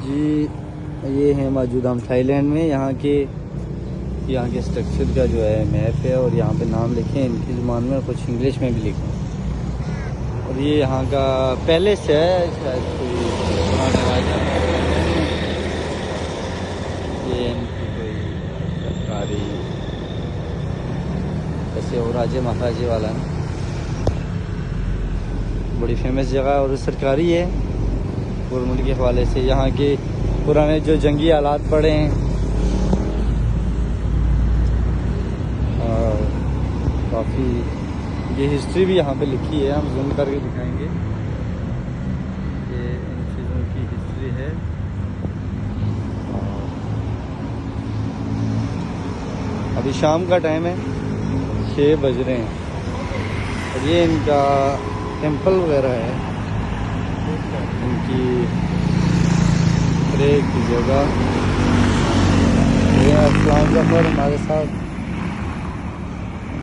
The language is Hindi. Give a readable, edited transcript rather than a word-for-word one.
जी ये है मौजूद हम थाईलैंड में। यहाँ के स्ट्रक्चर का जो है मैप है और यहाँ पे नाम लिखे हैं इनकी ज़ुबान में, कुछ इंग्लिश में भी लिखे हैं। और ये यहाँ का पैलेस है, शायद कोई पुराने राजा, ये इनकी कोई सरकारी ऐसे और राजे महाराजे वाला है, बड़ी फेमस जगह और सरकारी है गवर्नमेंट के हवाले से। यहाँ के पुराने जो जंगी हालात पड़े हैं और काफ़ी ये हिस्ट्री भी यहाँ पे लिखी है, हम जूम करके दिखाएंगे। ये इन चीज़ों की हिस्ट्री है। अभी शाम का टाइम है, 6 बज रहे हैं और ये इनका टेंपल वगैरह है, इनकी प्रे की जगह। ये अस्सलाम वालेकुम हमारे साथ